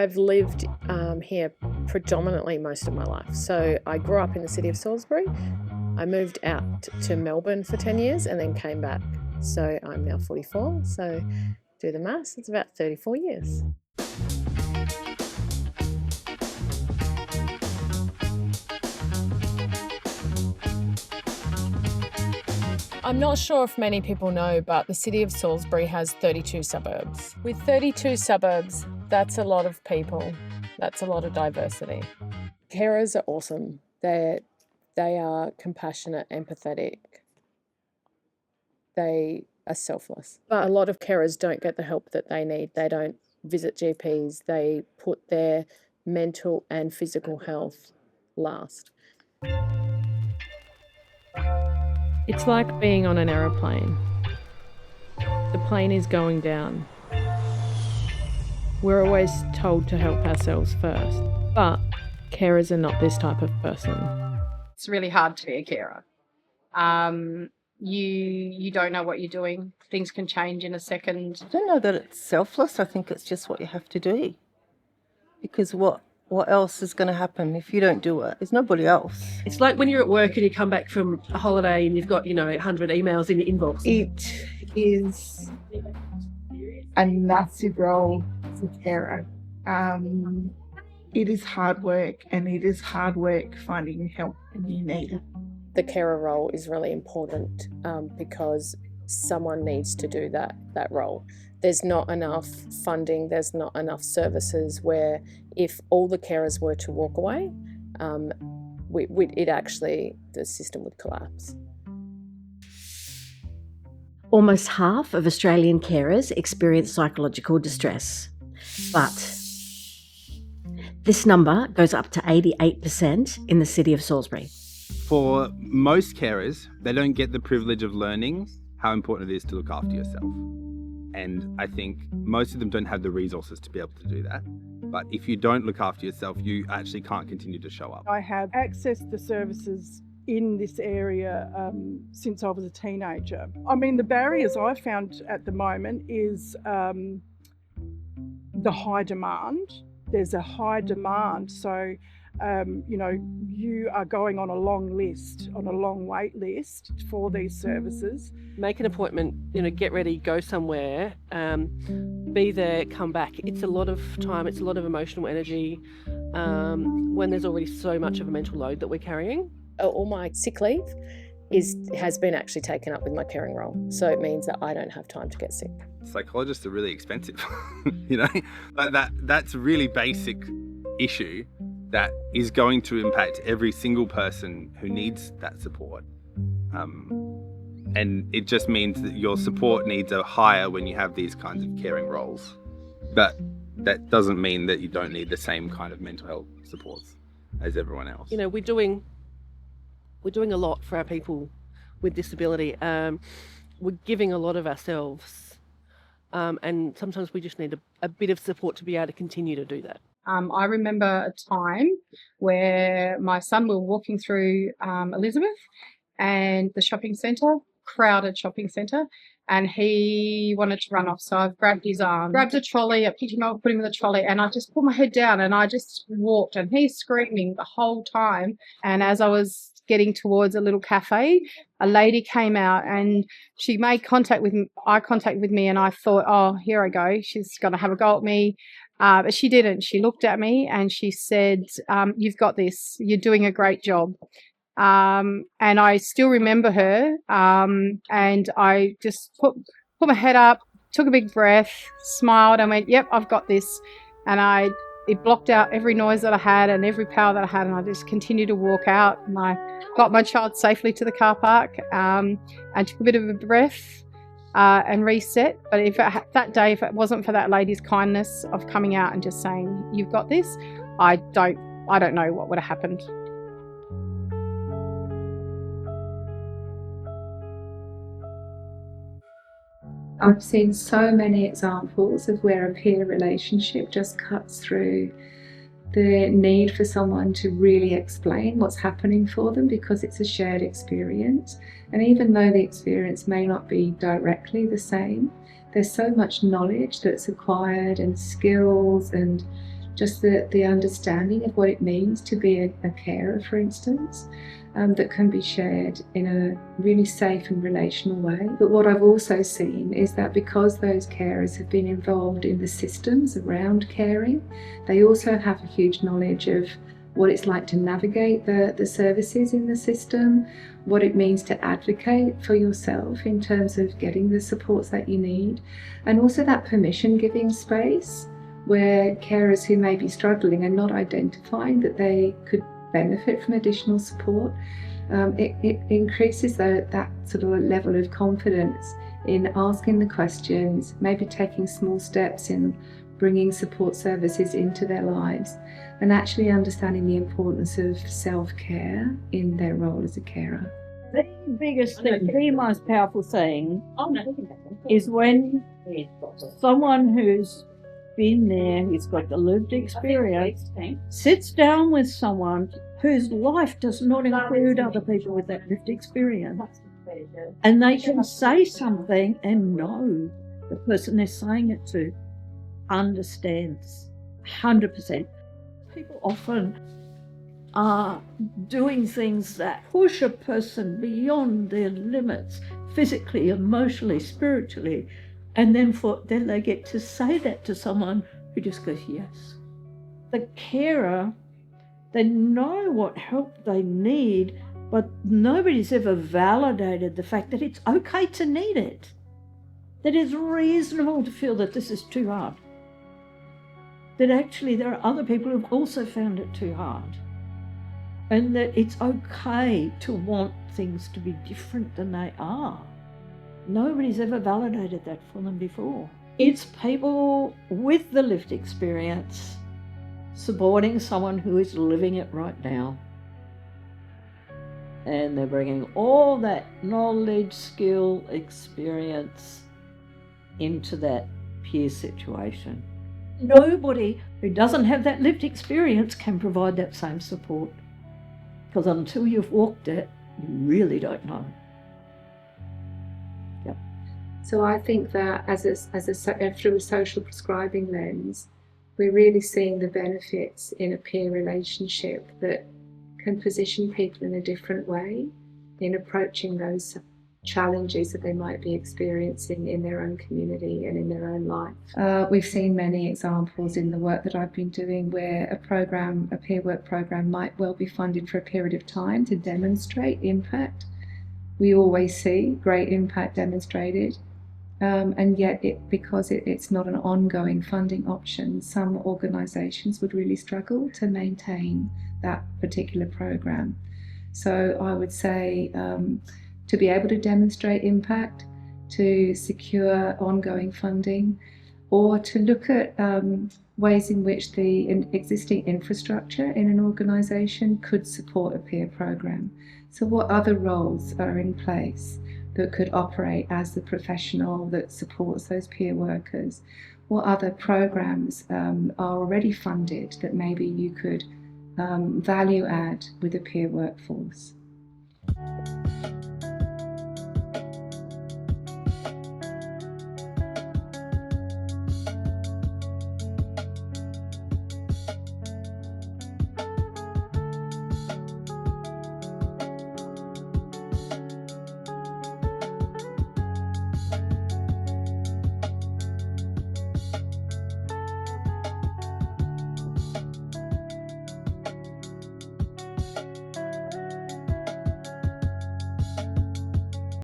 I've lived here predominantly most of my life. So I grew up in the city of Salisbury. I moved out to Melbourne for 10 years and then came back. So I'm now 44, so do the maths, it's about 34 years. I'm not sure if many people know, but the city of Salisbury has 32 suburbs. With 32 suburbs, that's a lot of people. That's a lot of diversity. Carers are awesome. They are compassionate, empathetic. They are selfless. But a lot of carers don't get the help that they need. They don't visit GPs. They put their mental and physical health last. It's like being on an aeroplane. The plane is going down. We're always told to help ourselves first, but carers are not this type of person. It's really hard to be a carer. You don't know what you're doing. Things can change in a second. I don't know that it's selfless. I think it's just what you have to do. Because what else is going to happen if you don't do it? There's nobody else. It's like when you're at work and you come back from a holiday and you've got, 100 emails in your inbox. It is a massive role as a carer. It is hard work, and it is hard work finding help when you need it. The carer role is really important because someone needs to do that role. There's not enough funding, there's not enough services where if all the carers were to walk away, the system would collapse. Almost half of Australian carers experience psychological distress, but this number goes up to 88% in the city of Salisbury. For most carers, they don't get the privilege of learning how important it is to look after yourself. And I think most of them don't have the resources to be able to do that. But if you don't look after yourself, you actually can't continue to show up. I have accessed the services in this area since I was a teenager. I mean, the barriers I've found at the moment is the high demand. There's a high demand, so you are going on a long wait list for these services. Make an appointment, get ready, go somewhere, be there, come back. It's a lot of time, it's a lot of emotional energy when there's already so much of a mental load that we're carrying. All my sick leave has been actually taken up with my caring role. So it means that I don't have time to get sick. Psychologists are really expensive, that's a really basic issue that is going to impact every single person who needs that support. And it just means that your support needs are higher when you have these kinds of caring roles. But that doesn't mean that you don't need the same kind of mental health supports as everyone else. We're doing a lot for our people with disability. We're giving a lot of ourselves. And sometimes we just need a bit of support to be able to continue to do that. I remember a time where my son, we were walking through Elizabeth and the shopping centre, crowded shopping centre, and he wanted to run off. So I've grabbed his arm, grabbed a trolley, I picked him up, put him in the trolley, and I just put my head down and I just walked, and he's screaming the whole time. And as I was getting towards a little cafe, a lady came out and she made eye contact with me, and I thought, oh, here I go, she's going to have a go at me. But she didn't. She looked at me and she said, you've got this. You're doing a great job. And I still remember her. And I just put my head up, took a big breath, smiled and went, yep, I've got this. And it blocked out every noise that I had and every power that I had. And I just continued to walk out. And I got my child safely to the car park and took a bit of a breath. And reset. But if it wasn't for that lady's kindness of coming out and just saying, you've got this, I don't know what would have happened. I've seen so many examples of where a peer relationship just cuts through the need for someone to really explain what's happening for them, because it's a shared experience. And even though the experience may not be directly the same, there's so much knowledge that's acquired and skills and just the understanding of what it means to be a carer, for instance, that can be shared in a really safe and relational way. But what I've also seen is that because those carers have been involved in the systems around caring, they also have a huge knowledge of what it's like to navigate the services in the system, what it means to advocate for yourself in terms of getting the supports that you need, and also that permission-giving space where carers who may be struggling and not identifying that they could benefit from additional support, it increases that sort of level of confidence in asking the questions, maybe taking small steps in bringing support services into their lives, and actually understanding the importance of self-care in their role as a carer. The biggest thing, the most powerful thing is when someone who's been there, who's got the lived experience, sits down with someone whose life does not include other people with that lived experience, and they can say something and know the person they're saying it to understands 100%. People often are doing things that push a person beyond their limits, physically, emotionally, spiritually, and then they get to say that to someone who just goes, yes. The carer, they know what help they need, but nobody's ever validated the fact that it's okay to need it, that it's reasonable to feel that this is too hard, that actually there are other people who've also found it too hard, and that it's okay to want things to be different than they are. Nobody's ever validated that for them before. It's people with the lived experience supporting someone who is living it right now. And they're bringing all that knowledge, skill, experience into that peer situation. Nobody who doesn't have that lived experience can provide that same support, because until you've walked it, you really don't know. Yep. So I think that through a social prescribing lens, we're really seeing the benefits in a peer relationship that can position people in a different way in approaching those challenges that they might be experiencing in their own community and in their own life. We've seen many examples in the work that I've been doing where a peer work program might well be funded for a period of time to demonstrate impact. We always see great impact demonstrated, and yet because it's not an ongoing funding option, some organisations would really struggle to maintain that particular program. So I would say to be able to demonstrate impact, to secure ongoing funding, or to look at ways in which the existing infrastructure in an organisation could support a peer program. So what other roles are in place that could operate as the professional that supports those peer workers? What other programs are already funded that maybe you could value add with a peer workforce?